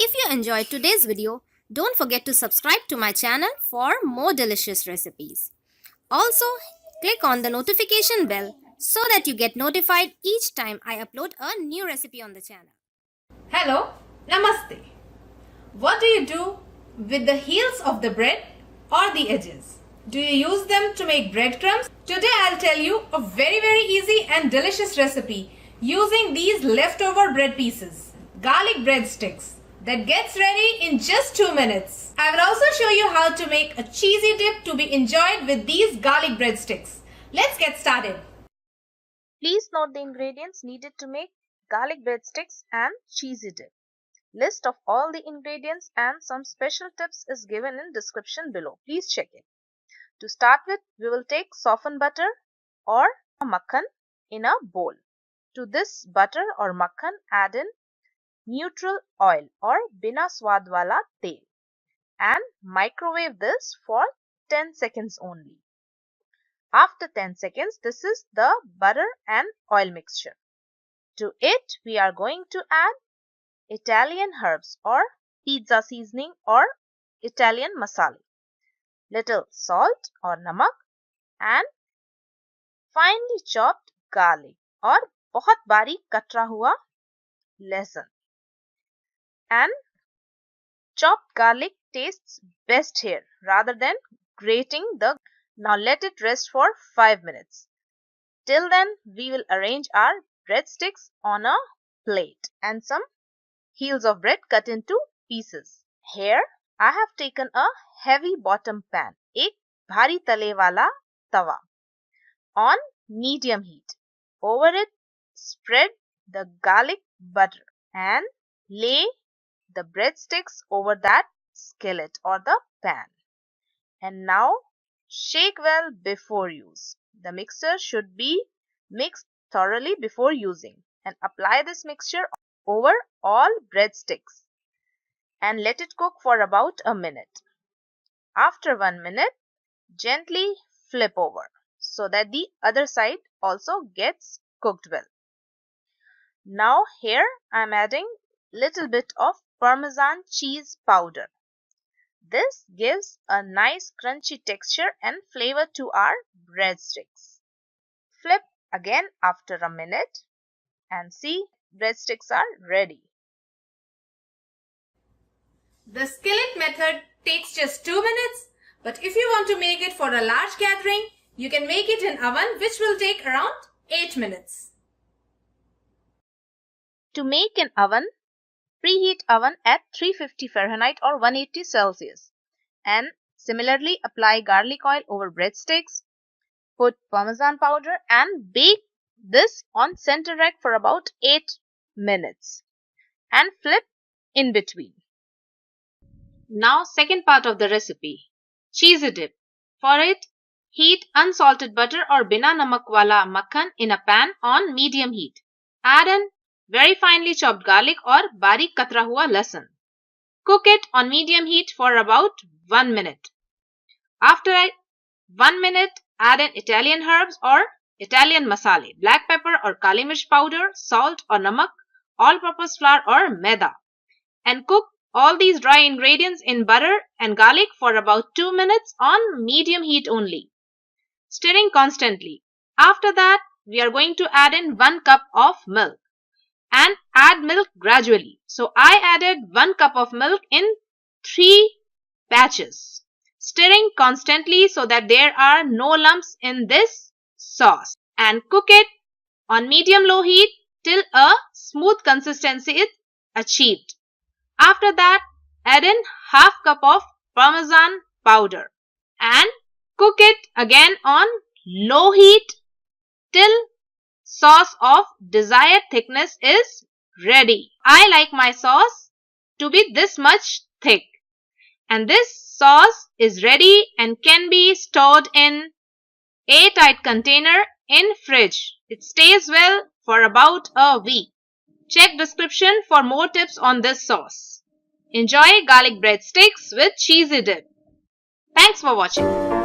If you enjoyed today's video, don't forget to subscribe to my channel for more delicious recipes. Also, click on the notification bell so that you get notified each time I upload a new recipe on the channel. Hello, Namaste. What do you do with the heels of the bread or the edges? Do you use them to make breadcrumbs? Today I'll tell you a very easy and delicious recipe using these leftover bread pieces, garlic breadsticks, that gets ready in just 2 minutes. I will also show you how to make a cheesy dip to be enjoyed with these garlic breadsticks. Let's get started. Please note the ingredients needed to make garlic breadsticks and cheesy dip. List of all the ingredients and some special tips is given in description below. Please check it. To start with, we will take softened butter or makhan in a bowl. To this butter or makhan, add in neutral oil or bina swad wala tel and microwave this for 10 seconds only. After 10 seconds, this is the butter and oil mixture. To it, we are going to add Italian herbs or pizza seasoning or Italian masala, little salt or namak and finely chopped garlic or बहुत बारीक कटा हुआ लहसुन. And chopped garlic tastes best here rather than grating the. Now let it rest for 5 minutes. Till then, we will arrange our breadsticks on a plate and some heels of bread cut into pieces. Here I have taken a heavy bottom pan, एक भारी तले वाला तवा, on medium heat. Over it, spread the garlic butter and lay the breadsticks over that skillet or the pan. And now shake well before use. The mixture should be mixed thoroughly before using and apply this mixture over all breadsticks and let it cook for about a minute. After 1 minute, gently flip over so that the other side also gets cooked well. Now here I am adding little bit of Parmesan cheese powder. This gives a nice crunchy texture and flavor to our breadsticks. Flip again after a minute and see, breadsticks are ready. The skillet method takes just 2 minutes, but if you want to make it for a large gathering, you can make it in oven, which will take around 8 minutes. To make an oven, preheat oven at 350 Fahrenheit or 180 Celsius and similarly apply garlic oil over breadsticks, put Parmesan powder and bake this on center rack for about 8 minutes and flip in between. Now second part of the recipe, cheesy dip. For it, heat unsalted butter or bina namak wala makhan in a pan on medium heat. Add in very finely chopped garlic or barik katra hua lasan. Cook it on medium heat for about 1 minute. After 1 minute, add in Italian herbs or Italian masala, black pepper or kali mirch powder, salt or namak, all-purpose flour or maida, and cook all these dry ingredients in butter and garlic for about 2 minutes on medium heat only, stirring constantly. After that, we are going to add in 1 cup of milk and add milk gradually. So I added 1 cup of milk in 3 batches, stirring constantly so that there are no lumps in this sauce, and cook it on medium-low heat till a smooth consistency is achieved. After that, add in half cup of Parmesan powder and cook it again on low heat till sauce of desired thickness is ready. I like my sauce to be this much thick, and this sauce is ready and can be stored in airtight container in fridge. It stays well for about a week. Check description for more tips on this sauce. Enjoy garlic breadsticks with cheesy dip. Thanks for watching.